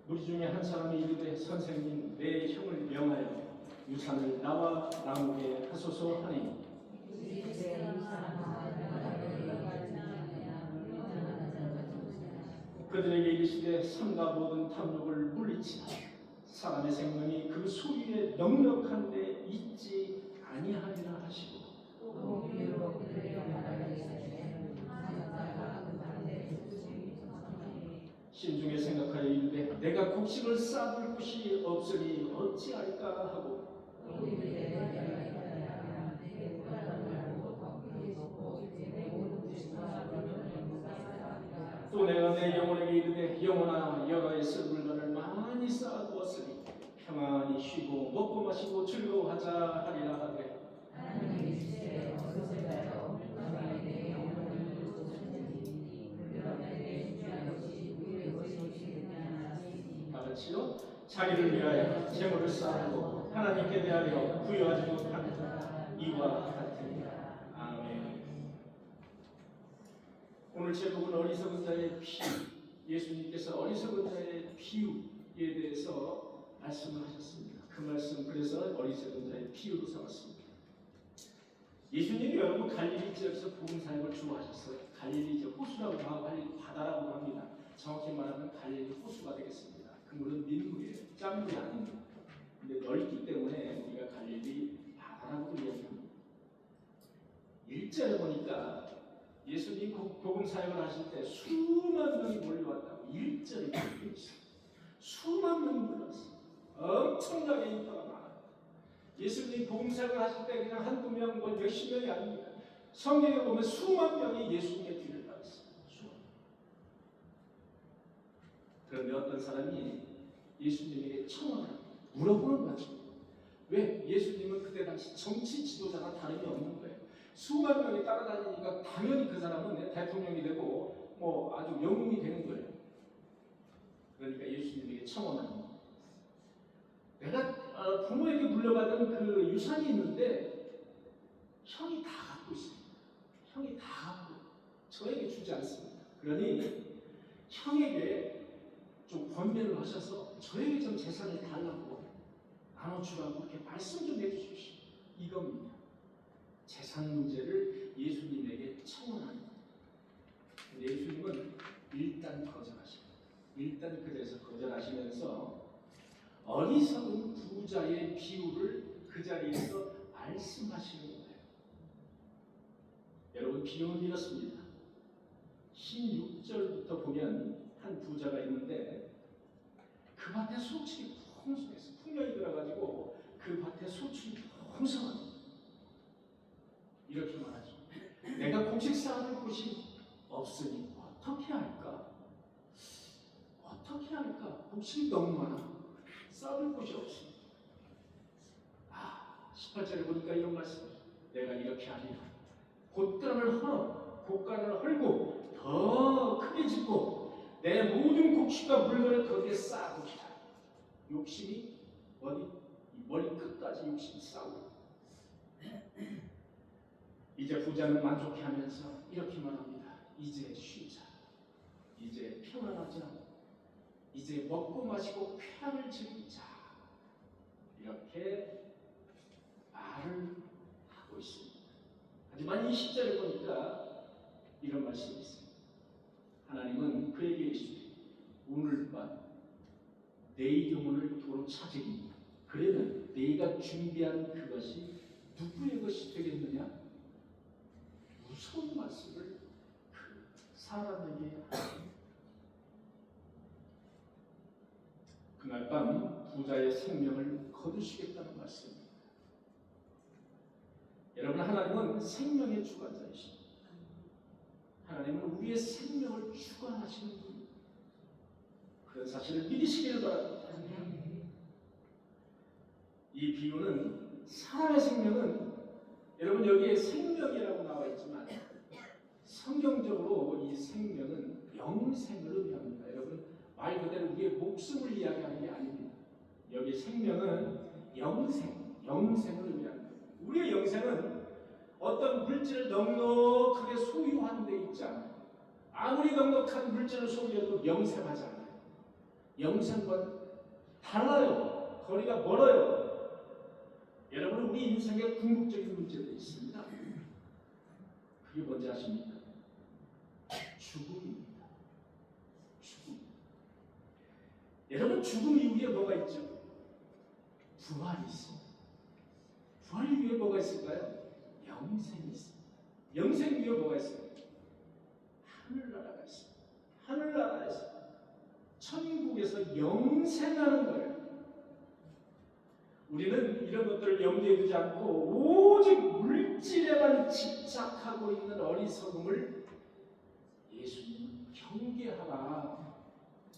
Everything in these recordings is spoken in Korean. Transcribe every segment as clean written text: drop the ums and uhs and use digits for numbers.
우리 중에 한 사람이 이르되 선생님 내 형을 명하여 유산을 나와 나누게 하소서 하니 그들에게 이르시되 삼가 모든 탐욕을 물리치라. 사람의 생명이 그 소유에 넉넉한 데 있지 아니하리라 하시고 심중에 생각하여 이르되 내가 곡식을 쌓을 곳이 없으니 어찌할까 하고 또 내가 내 영혼에게 이르되 영혼아 여러의 쓸 물건을 많이 쌓아두었으니 평안히 쉬고 먹고 마시고 즐거워하자 하리라 하되 다같이요 자기를 위하여 재물을 쌓고 하나님께 대하여 부여하지 못한 이와 같으니라. 아멘. 오늘 제목은 어리석은 자의 비유. 예수님께서 어리석은 자의 비유에 대해서 말씀을 하셨습니다. 그 말씀 그래서 어리석은 자의 비유로 삼았습니다. 예수님이 여러분 갈릴리 지역에서 복음 사역을 주로 하셨어요. 갈릴리 지역 호수라고 하고 갈릴리 바다라고 합니다. 정확히 말하면 갈릴리 호수가 되겠습니다. 그 물은 민물이에요. 짠물이 아닙니다. 근데 넓기 때문에 우리가 갈릴리 바다라고 이야기합니다. 1절에 보니까 예수님 복음 사역을 하실 때 수만 명이 몰려왔다고 1절에 기록되어 있어요. 수만 명이 몰려왔어요. 엄청나게 인파가 많아요. 예수님 복음 사역을 하실 때 그냥 한두 명, 몇십 명이 아닙니다. 성경에 보면 수만 명이 예수님의 뒤를 따랐어요. 수만 명. 그런데 어떤 사람이 예수님에게 청원을 합니다. 물어보는 거죠. 왜? 예수님은 그때 당시 정치 지도자나 다름이 없는 거예요. 수만 명이 따라다니니까 당연히 그 사람은 대통령이 되고 아주 영웅이 되는 거예요. 그러니까 예수님에게 청원합니다. 내가 부모에게 물려받은 그 유산이 있는데 형이 다 갖고 있습니다. 형이 다 갖고 저에게 주지 않습니다. 그러니 형에게 좀 권면을 하셔서 저에게 좀 재산을 달라고 나눠주라고 이렇게 말씀 좀 해주십시오. 이겁니다. 재산 문제를 예수님에게 청원합니다. 근데 예수님은 일단 거절하십니다. 일단 그 자리에서 거절하시면서 어리석은 부자의 비유를 그 자리에서 말씀하시는 거예요. 여러분 비유는 이렇습니다. 16절부터 보면 한 부자가 있는데 그 밭에 소출이 풍성해서 풍년이 들어가지고 그 밭에 소출이 풍성합니다. 이렇게 말하죠. 내가 곡식 쌓을 곳이 없으니 어떻게 할까? 어떻게 할까? 곡식이 너무 많아. 쌓을 곳이 없습니다. 18절에 보니까 이런 말씀을 내가 이렇게 하리라. 곳간을 헐고 더 크게 짓고 내 모든 곡식과 물건을 거기에 쌓아두리라. 욕심이 머리 끝까지 욕심이 쌓고 이제 부자는 만족해하면서 이렇게 말합니다. 이제 쉬자. 이제 평안하자. 이제 먹고 마시고 쾌락을 즐기자. 이렇게 말을 하고 있습니다. 하지만 20절에 보니까 이런 말씀이 있습니다. 하나님은 그에게 이르시되 오늘 밤 내 영혼을 도로 찾으리니 그러면 네가 준비한 그것이 누구의 것이 되겠느냐? 무서운 말씀을 그 사람에게 합니다. 그날 밤 부자의 생명을 거두시겠다는 말씀입니다. 여러분 하나님은 생명의 주관자이십니다. 하나님은 우리의 생명을 주관하시는 분입니다. 그런 사실을 믿으시기를 바랍니다. 이 비유는 사람의 생명은 여러분 여기에 생명이라고 나와 있지만 성경적으로 이 생명은 영생을 의미합니다. 여러분 말 그대로 우리의 목숨을 이야기하는 게 아닙니다. 여기 생명은 영생을 의미합니다. 우리의 영생은 어떤 물질을 넉넉하게 소유하는 데 있지 않아요. 아무리 넉넉한 물질을 소유해도 영생하지 않아요. 영생과 달라요. 거리가 멀어요. 여러분, 우리 인생에 궁극적인 문제도 있습니다. 그게 뭔지 아십니까? 죽음입니다. 죽음. 여러분, 죽음 이후에 뭐가 있죠? 부활이 있습니다. 부활 이후에 뭐가 있을까요? 영생이 있습니다. 영생 이후에 뭐가 있어요? 하늘나라가 있습니다. 하늘나라에서 천국에서 영생하는 거예요. 우리는 이런 것들을 염두에 두지 않고 오직 물질에만 집착하고 있는 어리석음을 예수님은 경계하라,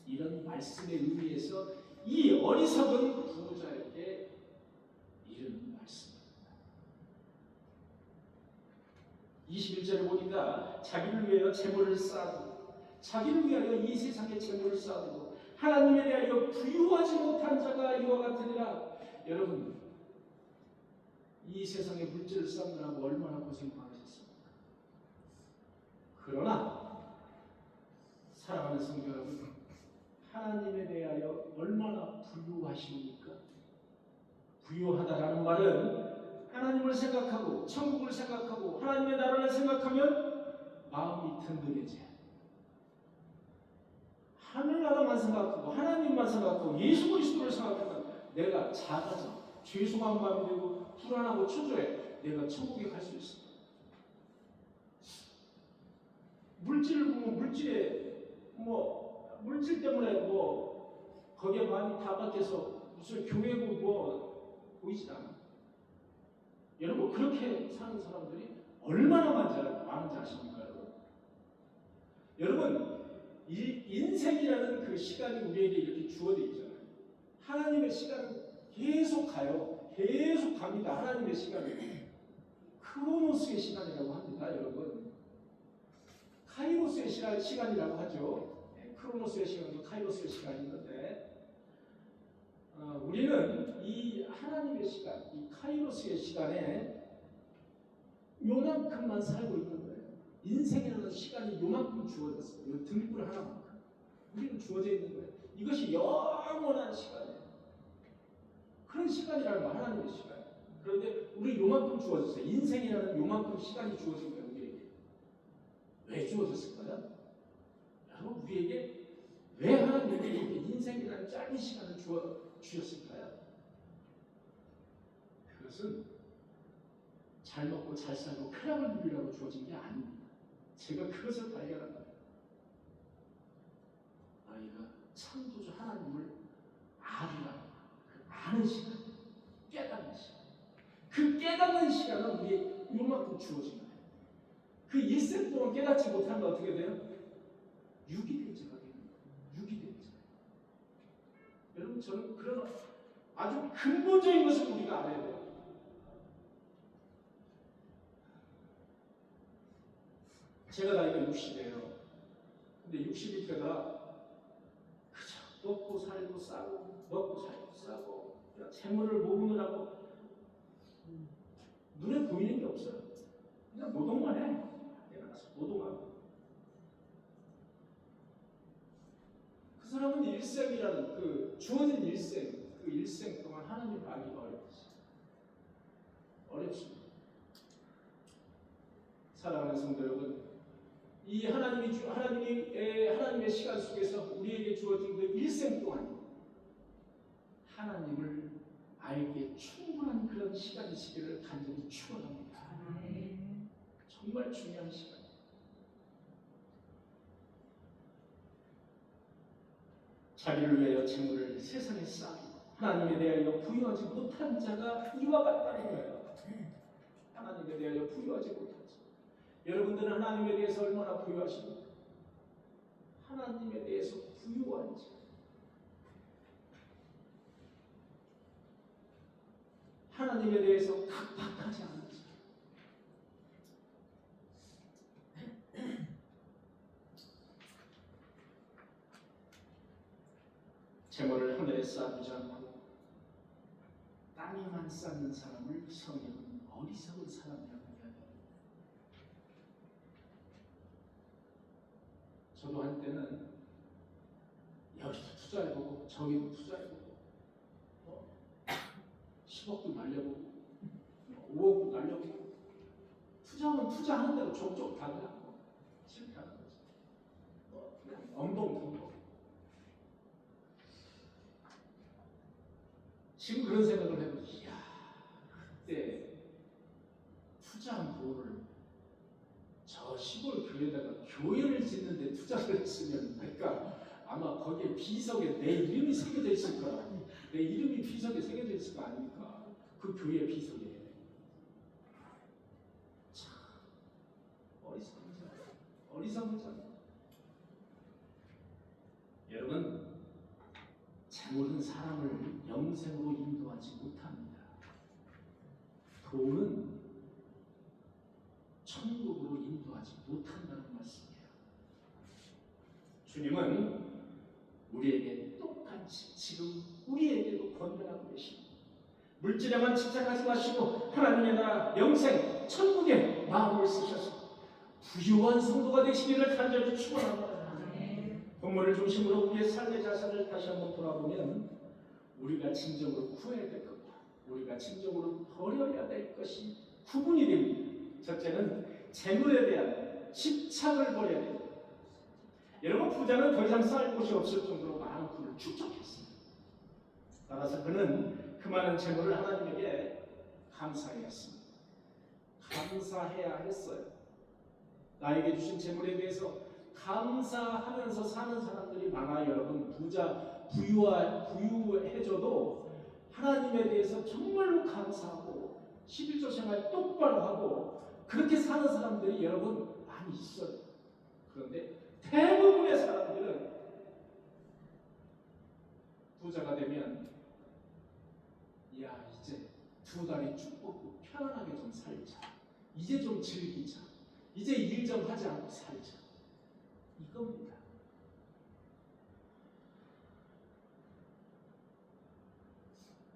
이런 말씀의 의미에서 이 어리석은 부자에게 이르는 말씀입니다. 21절에 보니까 자기를 위하여 재물을 쌓아두고, 자기를 위하여 이 세상에 재물을 쌓아두고 하나님에 대하여 부유하지 못한 자가 이와 같으니라. 여러분, 이 세상에 물질을 쌓느라고 얼마나 고생 많으셨습니까? 그러나 사랑하는 성도 여러분, 하나님에 대하여 얼마나 부유하십니까? 부유하다라는 말은 하나님을 생각하고 천국을 생각하고 하나님의 나라를 생각하면 마음이 든든해져요. 하늘나라만 생각하고 하나님만 생각하고 예수 그리스도를 생각하면 내가 작아져 죄송한 마음이 되고 불안하고 초조해. 내가 천국에 갈 수 있어. 물질을 보면 물질 때문에 거기에 마음이 다 박혀서 무슨 교회고 보이지 않아. 여러분, 그렇게 사는 사람들이 얼마나 많은지 아십니까? 여러분, 인생이라는 그 시간이 우리에게 이렇게 주어져 있잖아요. 하나님의 시간은 계속 가요. 계속 갑니다. 하나님의 시간이 크로노스의 시간이라고 합니다. 여러분, 카이로스의 시간이라고 하죠. 크로노스의 시간도 카이로스의 시간이 있는데, 우리는 이 하나님의 시간, 이 카이로스의 시간에 요만큼만 살고 있는 거예요. 인생이라는 시간이 요만큼 주어졌어요. 요 등불 하나만큼 우리는 주어져 있는 거예요. 이것이 영원한 시간이에요. 그런 시간이라는 거, 하나님의 시간. 그런데 우리 요만큼 주어졌어요. 인생이라는 요만큼 시간이 주어진 거예요. 우리에게. 왜 주어졌을까요? 여러분, 우리에게 왜 하나님이 이렇게 인생이라는 짧은 시간을 주셨을까요? 그것은 잘 먹고 잘 살고 쾌락을 누리려고 주어진 게 아닙니다. 제가 그것을 발견한 거예요. 아이가 창조주 하나님을 아는 시간, 깨닫는 시간. 그 깨닫는 시간은 우리의 요만큼 주어진 거예요. 그 일생 동안 깨닫지 못하면 어떻게 돼요? 유기대죄가 되는 거예요. 유기대죄. 여러분, 저는 그런 아주 근본적인 것을 우리가 알아야 돼요. 제가 나이가 60이에요. 근데 60이 되다 그저 먹고 살고 싸고 먹고 살고 싸고 재물을 모으느라고 눈에 보이는 게 없어요. 그냥 노동만 해. 내가 가서 노동하고. 그 사람은 일생이라는 그 주어진 일생, 그 일생 동안 하나님을 알기가 어렵습니다. 어렵습니다. 사랑하는 성도 여러분, 이 하나님의 시간 속에서 우리에게 주어진 그 일생 동안 하나님을 알기에 충분한 그런 시간이시기를 간절히 축원합니다. 정말 중요한 시간. 자기를 위하여 재물을 세상에 쌓고 하나님에 대하여 부유하지 못한 자가 이와 같다는 거예요. 하나님에 대하여 부유하지 못한 자. 여러분들은 하나님에 대해서 얼마나 부유하십니까? 하나님에 대해서 부유한 자. 하나님에 대해서 각박하지 않은 자. 재물을 하늘에 쌓아두지 않고 땅에만 쌓는 사람을 성경은 어리석은 사람이라고 이야기합니다. 저도 한때는 여기도 투자해보고 저기도 투자해보고 10억도 날려보고 5억도 날려보고 투자하면 투자하는 대로 족족 다 그냥 실패하는 거지. 그냥 엉덩텅덩. 지금 그런 생각을 해보면 이야, 그때 투자한 돈을 저 시골 교회에다가 교회를 짓는데 투자를 했으면, 그러니까 아마 거기에 비석에 내 이름이 새겨져 있을 거야. 내 이름이 비석에 새겨져 있을 거 아닙니까? 그 교회 비석에. 참 어리석은 자. 여러분, 재물은 사람을 영생으로 인도하지 못합니다. 돈은 천국으로 인도하지 못한다는 말씀이에요. 주님은 우리에게 똑같이 지금 우리에게도 권면하고 계십니다. 물질에만 집착하지 마시고 하나님의 나라, 영생, 천국에 마음을 쓰셔서 부유한 성도가 되시기를 간절히 축원합니다. 본문을 중심으로 우리의 삶의 자산을 다시 한번 돌아보면 우리가 진정으로 구해야 될 것과 우리가 진정으로 버려야 될 것이 구분이 됩니다. 첫째는 재물에 대한 집착을 버려야 됩니다. 여러분, 부자는 더 이상 쌓을 곳이 없을 정도로 많은 부를 축적했습니다. 따라서 그는 그 많은 재물을 하나님에게 감사해야 했습니다. 감사해야 했어요. 나에게 주신 재물에 대해서 감사하면서 사는 사람들이 많아요. 여러분, 부유해져도 하나님에 대해서 정말로 감사하고 11조 생활 똑바로 하고 그렇게 사는 사람들이 여러분 많이 있어요. 그런데 대부분의 사람들은 부자가 되면 야, 이제 두 다리 쭉 뻗고 편안하게 좀 살자. 이제 좀 즐기자. 이제 일 좀 하지 않고 살자. 이겁니다.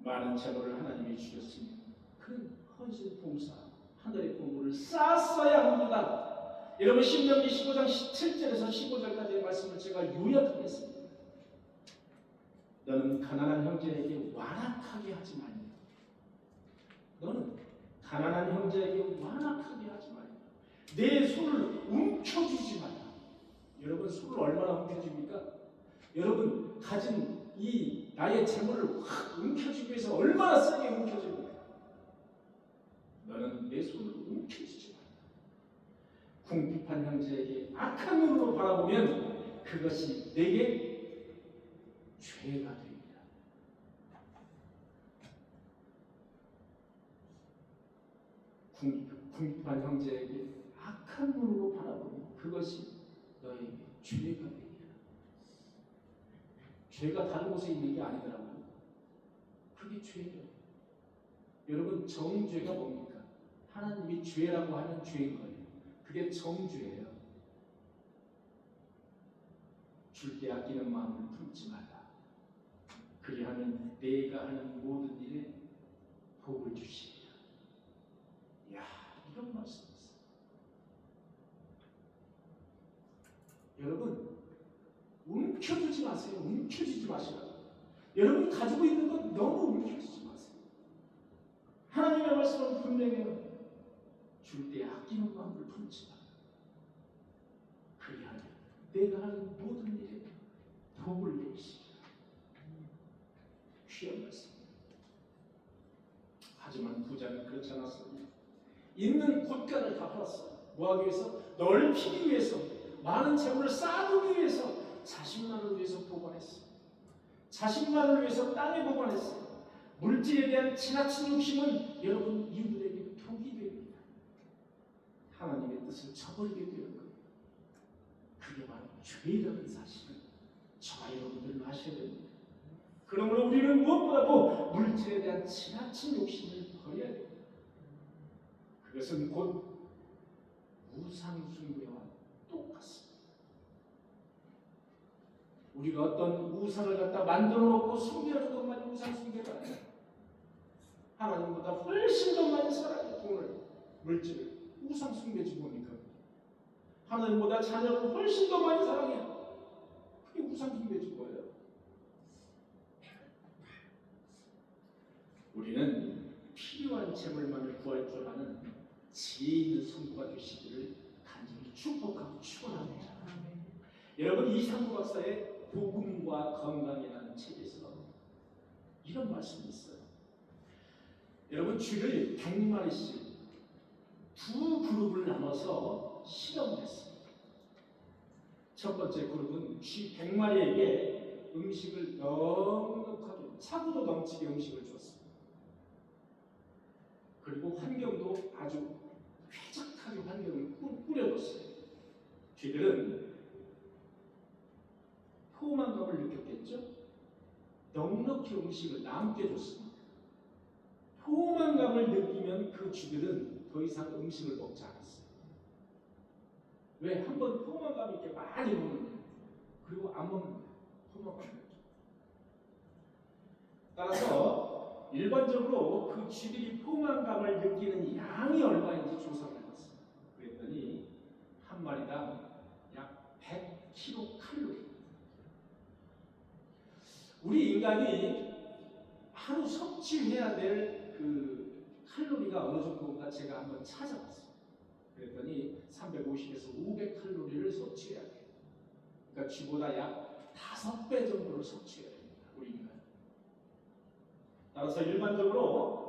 많은 재물을 하나님이 주셨으니 그는 헌신 봉사, 하늘의 보물을 쌓았어야 합니다. 여러분, 신명기 15장 17절에서 15절까지의 말씀을 제가 요약하겠습니다. 너는 가난한 형제에게 완악하게 하지 말라. 너는 가난한 형제에게 완악하게 하지 말라. 내 손을 움켜쥐지 말라. 여러분, 손을 얼마나 움켜줍니까? 여러분, 가진 이 나의 재물을 확 움켜쥐기 위해서 얼마나 세게 움켜줍니까? 너는 내 손을 움켜쥐지 말라. 궁핍한 형제에게 악한 눈으로 바라보면 그것이 내게 죄가 됩니다. 궁핍한 형제에게 악한 눈으로 바라보면 그것이 너에게 죄가 됩니다. 죄가 다른 곳에 있는 게 아니더라고요. 그게 죄예요. 여러분, 정죄가 뭡니까? 하나님이 죄라고 하는 죄인 거예요. 그게 정죄예요. 줄 때 아끼는 마음을 품지 말라. 그리하면 내가 하는 모든 일에 복을 주시리라. 이야, 이런 말씀이 있어요. 여러분, 움켜쥐지 마세요. 움켜쥐지 마시라고. 여러분 가지고 있는 건 너무 움켜쥐지 마세요. 하나님의 말씀은 분명해요. 줄 때 아끼는 마음을 품지 마라. 그리하면 내가 하는 모든 일에 복을 내리시리라. 귀한 말씀입니다. 하지만 부자는 그렇지 않았습니다. 있는 곳간을 다 팔았어요. 뭐하기 위해서? 넓히기 위해서, 많은 재물을 쌓아두기 위해서, 자신만을 위해서 보관했어요. 자신만을 위해서 땅에 보관했어요. 물질에 대한 지나친 욕심은 여러분 이웃에게 독이 됩니다. 하나님의 뜻을 저버리게 되는 거예요. 그게 바로 죄라는 사실을 저와 여러분들은 아셔야 됩니다. 그러므로 우리는 무엇보다도 물질에 대한 지나친 욕심을 버려야 됩니다. 그것은 곧 우상숭배와 똑같습니다. 우리가 어떤 우상을 갖다 만들어 놓고 숭배하는 것만이 우상숭배가 아니라 하나님보다 훨씬 더 많이 사랑해 돈을, 물질을. 우상숭배지 뭡니까? 하나님보다 자녀를 훨씬 더 많이 사랑해. 그게 우상숭배지 뭐예요? 우리는 필요한 재물만을 구할 줄 아는 지혜 있는 성도가 되시기를 간절히 축복하고 축원합니다. 여러분, 이상구 박사의 복음과 건강이라는 책에서 이런 말씀이 있어요. 여러분, 쥐를 100마리씩 두 그룹을 나눠서 실험했습니다. 첫 번째 그룹은 쥐 100마리에게 음식을 넉넉하게 차고도 넘치게 음식을 줬습니다. 그리고 환경도 아주 쾌적하게 환경을 꾸려줬어요. 쥐들은 포만감을 느꼈겠죠? 넉넉히 음식을 남게 줬습니다. 포만감을 느끼면 그 쥐들은 더 이상 음식을 먹지 않았어요. 왜? 한번 포만감 있게 많이 먹는 거예요. 그리고 안 먹는 거예요. 포만감. 따라서 일반적으로 그 쥐들이 포만감을 느끼는 양이 얼마인지 조사를 해봤어요. 그랬더니 한 마리당 약 100kcal. 우리 인간이 하루 섭취해야 될 그 칼로리가 어느 정도인가 제가 한번 찾아봤어요. 그랬더니 350에서 500칼로리를 섭취해야 돼요. 그러니까 쥐보다 약 5배 정도를 섭취해야 됩니다. 우리 인간. 따라서 일반적으로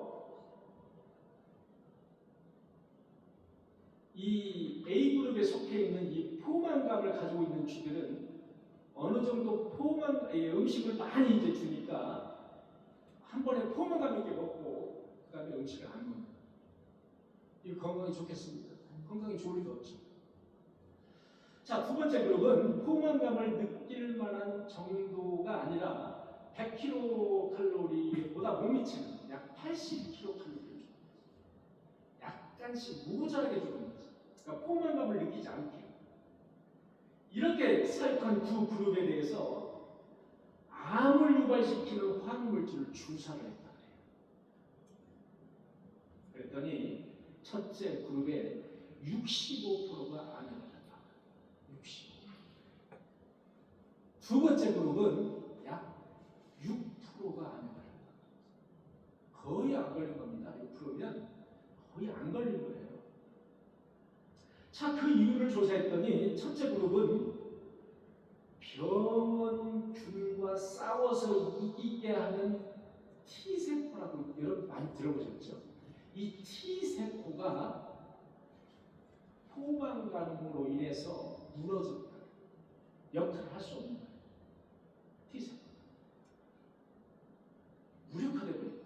이 A그룹에 속해 있는 이 포만감을 가지고 있는 쥐들은 어느 정도 음식을 많이 이제 주니까 한 번에 포만감 있게 먹고 그 다음에 음식을 안 먹는. 이 건강이 좋겠습니다. 건강이 좋을 리가 없죠. 자, 두 번째 그룹은 포만감을 느낄 만한 정도가 아니라 100kcal보다 못 미치는 약 80kcal를 약간씩 모자라게 주는 거죠. 그러니까 포만감을 느끼지 않게. 이렇게 사육한 두 그룹에 대해서 암을 유발시키는 화학물질을 주사를 했다. 그랬더니 첫째 그룹의 65%가 암에 걸렸다. 65%. 두 번째 그룹은 약 6%가 암에 걸렸다. 거의 안 걸린 겁니다. 6%면 거의 안 걸린 거예요. 자, 그 이유를 조사했더니 첫째 그룹은 병원균과 싸워서 이기게 하는 T세포라고 여러분 많이 들어보셨죠? 이 T세포가 포만감으로 인해서 무너졌다. 역할을 할 수 없는 거예요. T세포. 무력화되고 있는 거예요.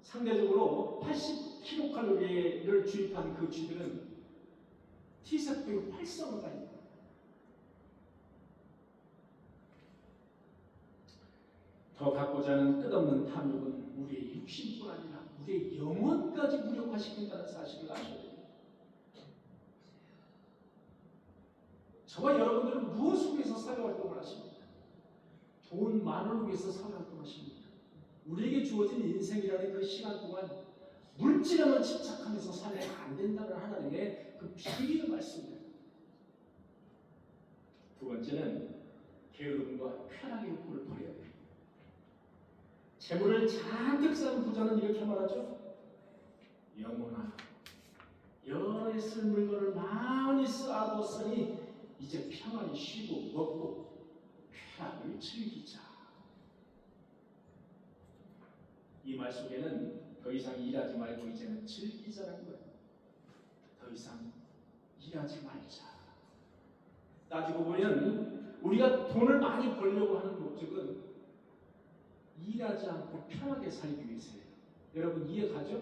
상대적으로 80kcal를 주입한 그 쥐들은 T세포의 활성화가 있는 거예요. 더 갖고자 하는 끝없는 탐욕은 우리의 육신뿐 아니라 우리의 영혼까지 무력화시킨다는 사실을 아셔야 됩니다. 저와 여러분들은 무엇을 위해서 사회활동을 하십니까? 돈 많을 위해서 사회활동하십니까? 우리에게 주어진 인생이라는 그 시간 동안 물질에만 집착하면서 살면 안 된다는 하나님의 그 비밀의 말씀입니다. 두 번째는 게으름과 쾌락의 욕구를 버려야 됩니다. 재물을 잔뜩 쌓은 부자는 이렇게 말하죠. 영혼아, 여러 쓸 물건을 많이 쌓아뒀으니 이제 평안히 쉬고 먹고 쾌락을 즐기자. 이 말 속에는 더 이상 일하지 말고 이제는 즐기자는 거예요. 더 이상 일하지 말자. 따지고 보면 우리가 돈을 많이 벌려고 하는 목적은 일하지 않고 편하게 살기 위해서예요. 여러분 이해가죠?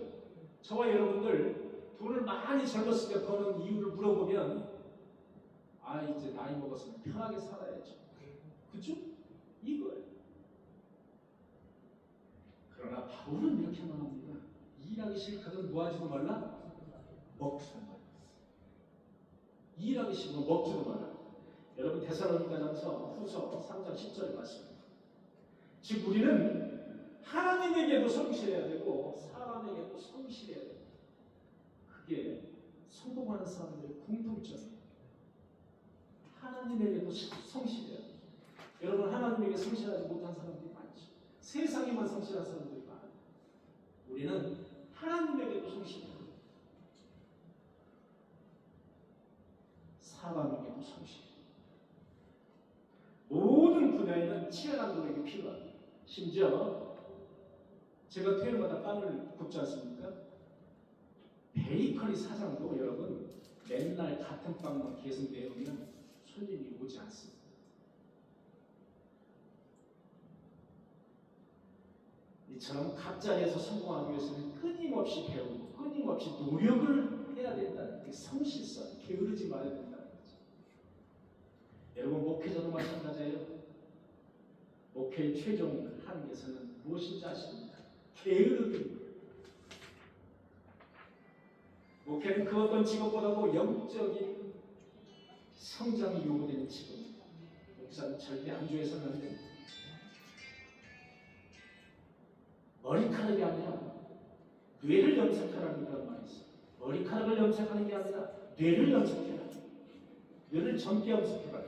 저와 여러분들 돈을 많이 젊었을 때 버는 이유를 물어보면 이제 나이 먹었으면 편하게 살아야죠. 그죠? 이거예요. 그러나 바울은 이렇게 말합니다. 일하기 싫거든 뭐 하지도 말라? 먹지도 말라. 일하기 싫으면 먹지도 말라. 여러분 데살로니가전서 후서 3장 10절에 말씀입니다. 즉 우리는 하나님에게도 성실해야 되고 사람에게도 성실해야 됩니다. 그게 성공하는 사람들의 공통점이에요. 하나님에게도 성실해야 돼요. 여러분 하나님에게 성실하지 못한 사람들이 많죠. 세상에만 성실한 사람들이 많아요. 우리는 하나님에게도 성실해요. 사람에게도 성실해요. 모든 분야에는 치열한 노력이 필요합니다. 심지어 제가 토요일마다 빵을 굽지 않습니까? 베이커리 사장도 여러분 맨날 같은 빵만 계속 내오면 손님이 오지 않습니다. 이처럼 갑자기에서 성공하기 위해서는 끊임없이 배우고 끊임없이 노력을 해야 된다는 게 성실성, 게으르지 말아야 된다는 거죠. 여러분 목회자도 마찬가지예요. 목회의 최종 한계선은 무엇인지 아십니까? 게으르기. 목회는 그 어떤 직업보다도 영적인 성장이 요구되는 직업입니다. 목사는 절대 안주해서는 안 됩니다. 머리카락이 아니라 뇌를 염색하라는 그런 말이 있어요. 머리카락을 염색하는 게 아니라 뇌를 염색해라. 뇌를 젊게 염색해라.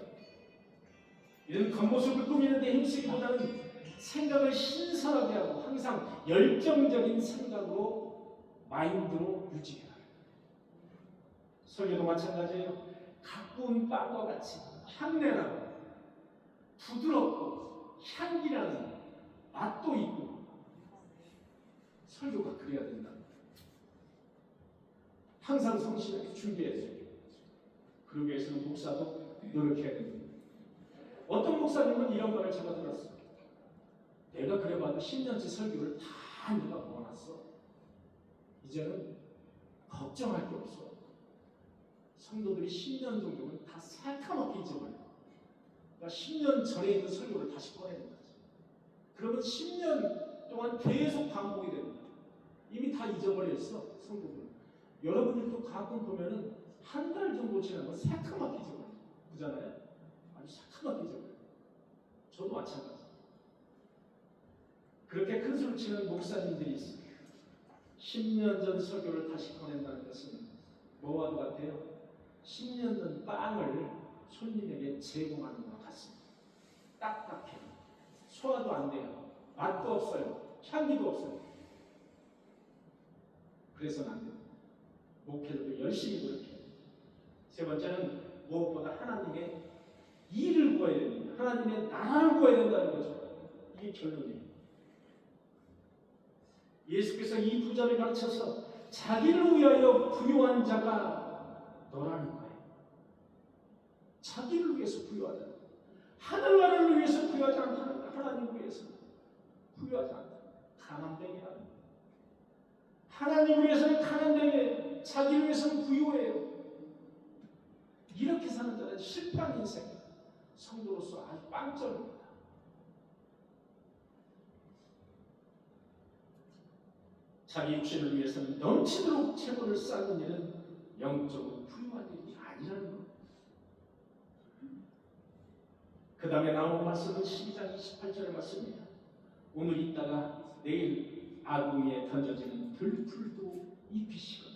이런 겉모습을 꾸미는데 힘쓰기보다는 생각을 신선하게 하고 항상 열정적인 생각으로 마인드로 유지해라. 설교도 마찬가지예요. 가꾸운 빵과 같이 향내나고 부드럽고 향기나는 맛도 있고 설교가 그래야 된다. 항상 성실하게 준비해야 돼요. 그러기 위해서는 목사도 노력해야 됩니다. 어떤 목사님은 이런 말을 제가 들었어요. 내가 그래봐도 10년째 설교를 다 내가 모아놨어. 이제는 걱정할 게 없어. 성도들이 10년 정도면 다 새까맣게 잊어버려. 그러니까 10년 전에 있는 설교를 다시 꺼내는 거지. 그러면 10년 동안 계속 반복이 됩니다. 이미 다 잊어버렸어, 성도들. 여러분들도 가끔 보면은 한 달 정도 지나면 새까맣게 잊어버려요. 그잖아요? 아주 새까맣게 잊어버려요. 저도 마찬가지. 그렇게 큰 소리 치는 목사님들이 있어요. 10년 전 설교를 다시 꺼낸다는 것은 뭐와도 같아요? 10년 전 빵을 손님에게 제공하는 것 같습니다. 딱딱해요. 소화도 안 돼요. 맛도 없어요. 향기도 없어요. 그래서는 안 됩니다. 목회자도 열심히 노력해요. 세 번째는 무엇보다 하나님의 일을 구해야 됩니다. 하나님의 나라를 구해야 된다는 거죠. 이게 결론이에요. 예수께서 이 부자를 가르쳐서 자기를 위하여 부유한 자가 너라는 거예요. 자기를 위해서 부유하다. 하늘나라를 위해서 부유하지 않다. 하나님을 위해서 부유하지 않다. 가난뱅이 아닙니다. 하나님을 위해서는 가난되게, 자기를 위해서는 부유해요. 이렇게 사는 자는 실패한 인생, 성도로서 아주 빵점입니다. 자기 육신을 위해서는 넘치도록 재물을 쌓는 일은 영적으로 부유한 일이 아니라는 것. 그 다음에 나오는 말씀은 12장 28절의 말씀입니다. 오늘 있다가 내일 아구 위에 던져지는 들풀도 입히시거나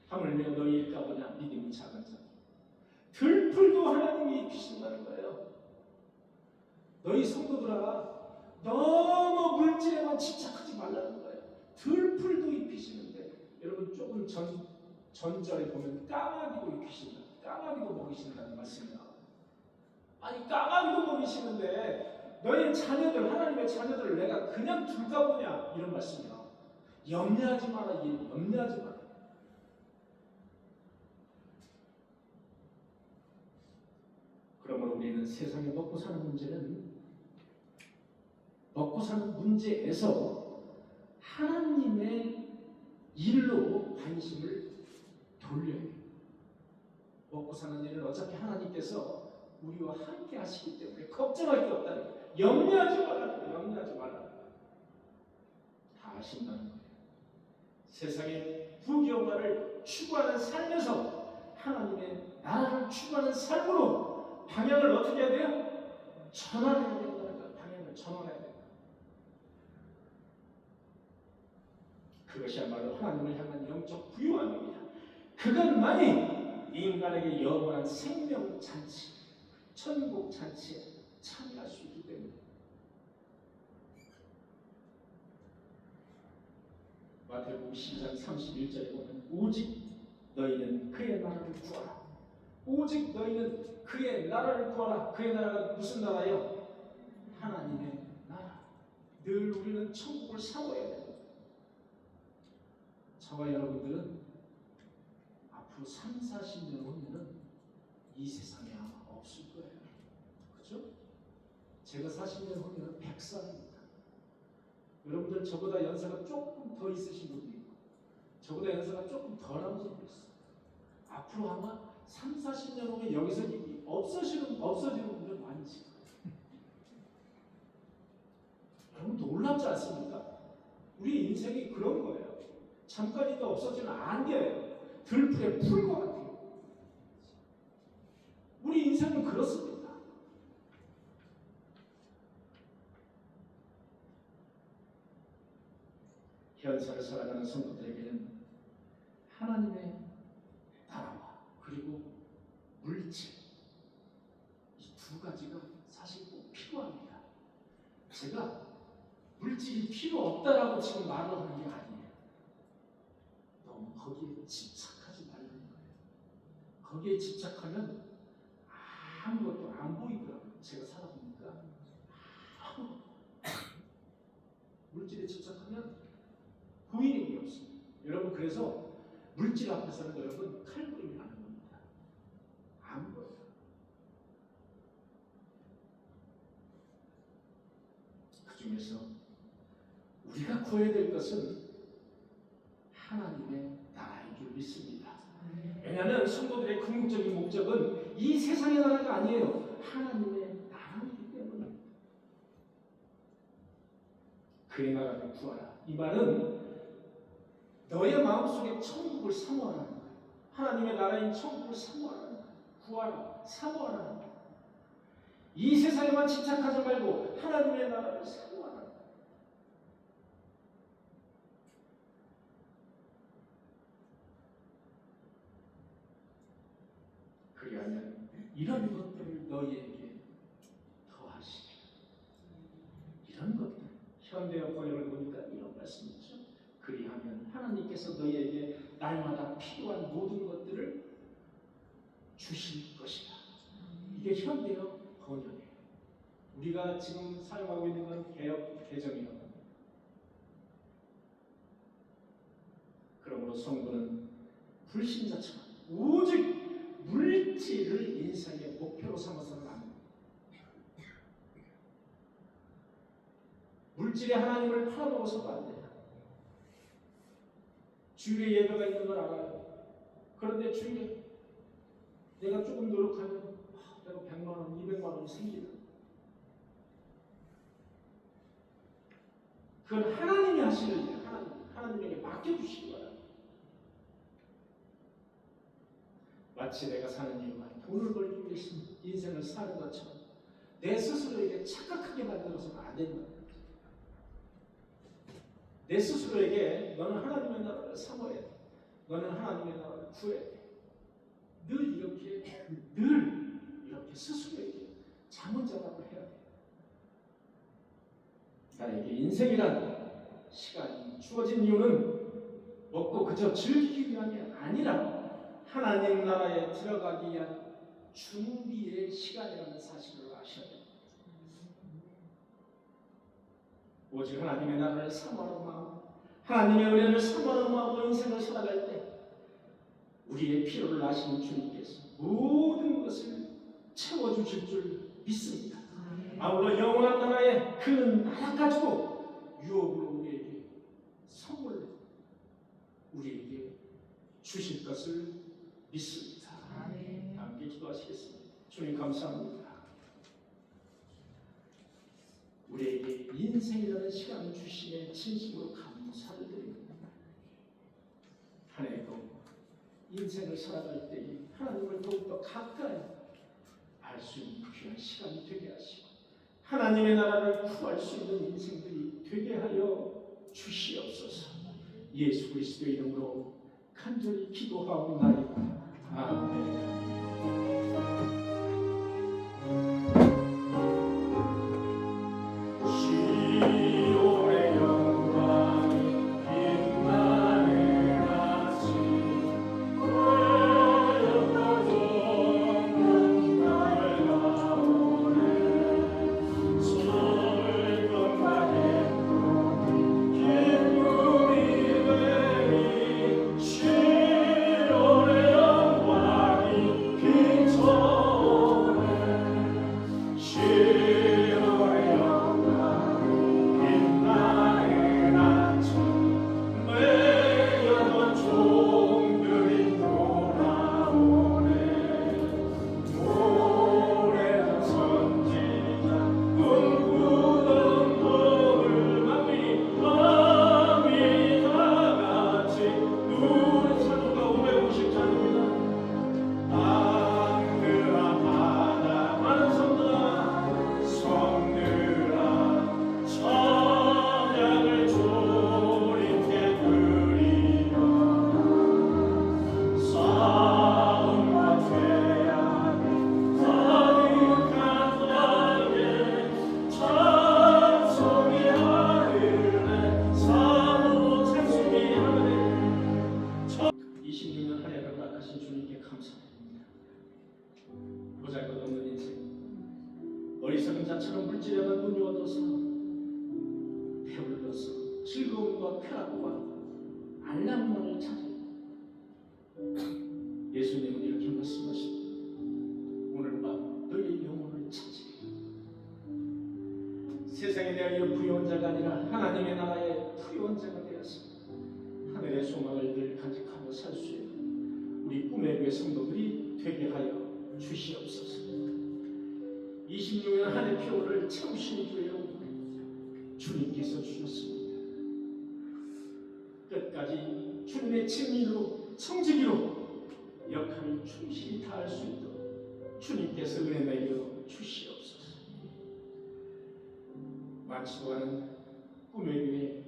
하물며 너희일까 보냐 믿음이 작은 자. 들풀도 하나님이 입히신다는 거예요. 너희 성도들아 너무 물질에만 집착하지 말라는 거예요. 들풀도 입히시는데 여러분 조금 전절에 보면 까마귀도 입히신다. 까마귀도 먹이신다는 말씀이 나와요. 아니 까마귀도 먹이시는데 너희 자녀들, 하나님의 자녀들을 내가 그냥 둘까 보냐 이런 말씀이야. 염려하지 마라. 염려하지 마라. 그러면 우리는 세상에 먹고 사는 문제에서 하나님의 일로 관심을 돌려야 해요. 먹고 사는 일은 어차피 하나님께서 우리와 함께 하시기 때문에 걱정할 게 없다는 거예요. 염려하지 말라는 거예요. 염려하지 말라는 거예요. 다 아신다는 거예요. 세상의 부귀영화를 추구하는 삶에서 하나님의 나라를 추구하는 삶으로 방향을 어떻게 해야 돼요? 전환해야 된다는 거예요. 방향을 전환해야 돼요. 그것이야말로 하나님을 향한 영적 부유함입니다. 그것만이 인간에게 영원한 생명 잔치, 천국 잔치에 참여할 수 있기 때문에 마태복음 12장 31절에 보면 오직 너희는 그의 나라를 구하라. 오직 너희는 그의 나라를 구하라. 그의 나라가 무슨 나라요? 하나님의 나라. 늘 우리는 천국을 사모해야 됩니다. 저와 여러분들은 앞으로 3, 40년 후면은 이 세상에 아마 없을 거예요. 그죠? 제가 40년 후면은 100살입니다. 여러분들 저보다 연세가 조금 더 있으신 분도 있고 저보다 연세가 조금 덜한 분도 있어요. 앞으로 아마 3, 40년 후에 여기서 없어지는 분들 많이 있을 거예요. 여러분 놀랍지 않습니까? 우리 인생이 그런 거예요. 잠깐 있다 없어지는 안개예요. 들풀에 풀것 같아요. 우리 인생은 그렇습니다. 현세를 살아가는 성도들에게는 하나님의 나라와 그리고 물질 이 두 가지가 사실 꼭 필요합니다. 제가 물질이 필요 없다라고 지금 말을 하는 게 아니에요. 너무 거기에 집착하지 말라는 거예요. 거기에 집착하면 아무것도 안 보이더라고요. 제가 살아보니까 물질에 집착하면 보이는 게 없습니다. 여러분 그래서 물질 앞에서는 여러분 칼부림이 나는 겁니다. 안 보여요. 그 중에서 우리가 구해야 될 것은 하나님의 나라인 줄 믿습니다. 왜냐하면 성도들의 궁극적인 목적은 이 세상의 나라가 아니에요. 하나님의 나라이기 때문에 그의 나라를 구하라. 이 말은 너의 마음속에 천국을 사모하라는 거예요. 하나님의 나라인 천국을 사모하라는 거예요. 구하라, 사모하라는 거예요. 이 세상에만 집착하지 말고 하나님의 나라를 사모하라는 거예요. 그리하면 이런 것들을 너희에게 더하시리라. 이런 것들, 현대어 번역을 보니까 이런 말씀이죠. 그리하면 하나님께서 너희에게 날마다 필요한 모든 것들을 주실 것이다. 이게 현대어 번역이에요. 우리가 지금 사용하고 있는 건 개역 개정이라고 합니다. 그러므로 성도는 불신자처럼 오직 물질을 인생의 목표로 삼아서는 안 됩니다. 물질에 하나님을 팔아먹어서도 안 돼요. 주일에 예배가 있는 걸 알아요. 그런데 주일에 내가 조금 노력하면 내가 100만 원, 200만 원이 생기다. 그건 하나님이 하시는 일이에요. 하나님에게 맡겨주시기 바랍니다. 마치 내가 사는 이유가 돈을 벌기 위해서 인생을 사는 것처럼 내 스스로에게 착각하게 만들어서는 안 된다. 내 스스로에게 너는 하나님의 나라를 사모해야 돼. 너는 하나님의 나라를 구해야 돼. 늘 이렇게 스스로에게 자문자답을 해야 돼. 나에게 인생이란 시간이 주어진 이유는 먹고 그저 즐기기 위함이 아니라 하나님 나라에 들어가기 위한 준비의 시간이라는 사실을 아셔야 됩니다. 오직 하나님의 나라를 사모하는 마음, 하나님의 은혜를 사모하는 마음으로 인생을 살아갈 때 우리의 필요를 아시는 주님께서 모든 것을 채워주실 줄 믿습니다. 아울러 영원한 나라의 그 나라 가지고 유업으로 우리에게 선물로 우리에게 주실 것을 믿습니다. 함께 기도하시겠습니다. 주님 감사합니다. 우리에게 인생이라는 시간을 주심에 진심으로 감사를 드립니다. 한 해도 인생을 살아갈 때 하나님을 더욱더 가까이 알 수 있는 귀한 시간이 되게 하시고 하나님의 나라를 구할 수 있는 인생들이 되게 하여 주시옵소서. 예수 그리스도의 이름으로 간절히 기도하옵나이다. 아멘. 시온의 영광이 빛나 문이 얻어서 배불러서 즐거움과 쾌락과 안락만을 찾아요. 예수님은 이렇게 말씀하십니다. 오늘 밤 너의 영혼을 찾으리라. 세상에 대하여 부여한 자가 아니라 하나님의 나라의 부여한 자가 되어서 하늘의 소망을 늘 간직하고 살 수 있는 우리 꿈의 교회 성도들이 되게 하여 주시옵소서. 26년 한 해 표를 채우시는 주여 주님께서 주셨습니다. 끝까지 주님의 진리로 청지기로 역할을 충실히 다할 수 있도록 주님께서 은혜 내려 주시옵소서. 많지도 않은 꿈의 교회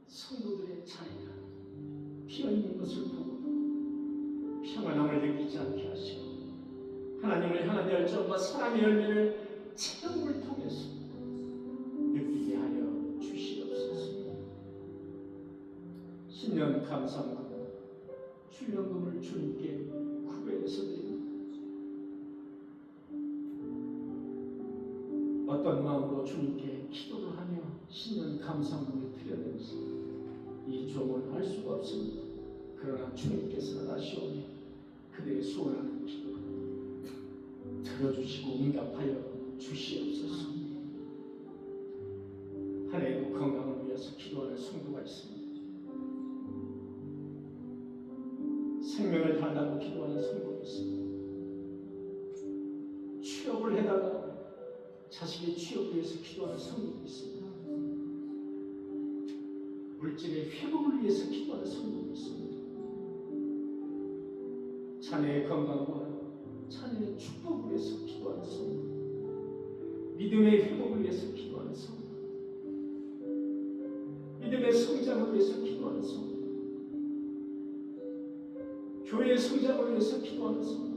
성도들의 자리가 비어있는 것을 보고도 평안함을 느끼지 않게 하시고 하나님을 향한 열정과 사랑의 열매를 체험을 통해서 느끼게 하여 주시옵소서. 신년 감사금, 출연금을 주님께 구별해서 드립니다. 어떤 마음으로 주님께 기도를 하며 신년 감사금을 드렸는지 이 종은 알 수가 없습니다. 그러나 주님께서는 아시오니 그들의 소원하는 기도를 들어주시고 응답하여 주시옵소서. 한 해도 건강을 위해서 기도하는 성도가 있습니다. 생명을 달라고 기도하는 성도가 있습니다. 취업을 해다가 자식의 취업을 위해서 기도하는 성도가 있습니다. 물질의 회복을 위해서 기도하는 성도가 있습니다. 자녀의 건강과 자녀의 축복을 위해서 기도하는 성도, 믿음의 회복을 위해서 기도하는 성도, 믿음의 성장을 위해서 기도하는 성도, 교회의 성장을 위해서 기도하는 성도,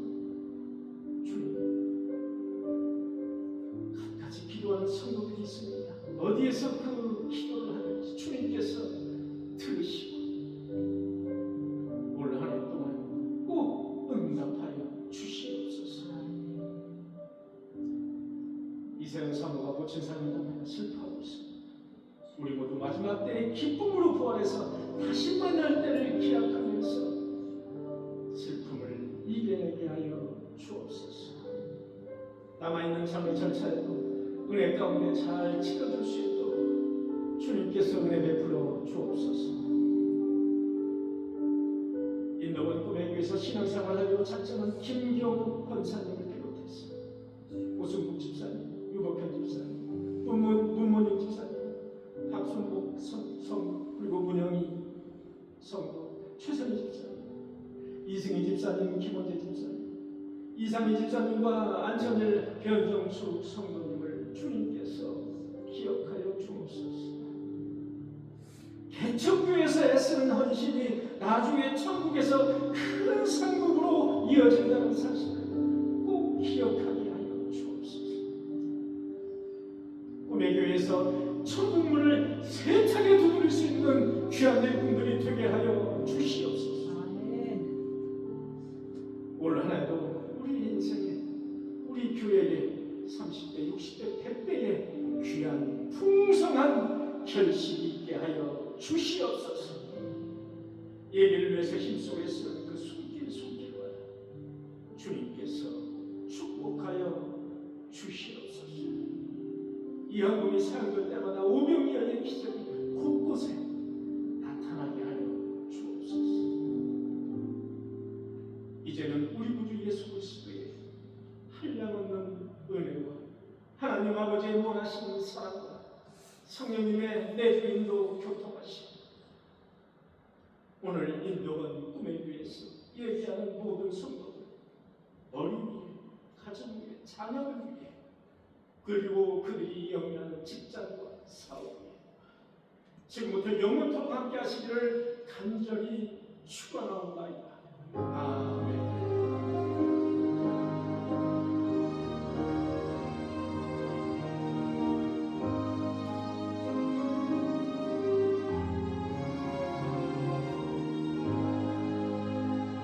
주님, 갖가지 기도하는 성도들이 있습니다. 어디에서 그 기도를 하는지 주님께서 들으시고 올 한 해 동안 꼭 응답하여 주시옵소서. 이세영 사모가 고친 삶을 보며 슬퍼하고 있습니다. 우리 모두 마지막 때에 기쁨으로 부활해서 다시 만날 때를 기약하면서 슬픔을 이겨내게 하여 주옵소서. 남아있는 삶의 절차에도 은혜 가운데 잘 치러줄 수 있도록 주님께서 은혜 베풀어 주옵소서. 인도원 꿈의 교회에서 신앙생활하기로 작정한 김경욱 권사님을 비롯해서 오승국 집사님, 유복현 집사님, 문문익 집사님, 박순복 성도, 그리고 문영희 성도, 최선희 집사님, 이승희 집사님, 김원재 집사님, 이상희 집사님과 안천일 변정수 성도님을 주님께서 기억하여 주옵소서. 개척교회에서 애쓰는 헌신이 나중에 천국에서 큰 상급으로 이어진다는 사실을 꼭 기억하게 하여 주옵소서. 꿈의 교회에서 천국문을 세차게 두드릴 수 있는 귀한 일꾼들이 되게 하여 주시옵소서. 올 한 해도 우리 인생에, 우리 교회에 30대, 60대, 100대의 귀한 풍성한 결실이 있게 하여 주시옵소서. 예배를 위해서 힘쓰고 애쓰는 그 손길과 주님께서 축복하여 주시옵소서. 이 헌금이 사용될 때마다 오병이어의 기적이 곳곳에 나타나게 하여 주옵소서. 이제는 우리 구주 예수 그리스도의 한량없는 은혜와 하나님 아버지의 원하시는 사랑과 성령님의 내주인도 교통하시고 오늘 인도원 꿈의 교회에서 예배하는 모든 성도들, 머리 위에, 가정 위에, 자녀들 위에, 그리고 그들이 영위하는 직장과 사업 위에 지금부터 영원토록 함께 하시기를 간절히 축원하옵나이다. 아멘.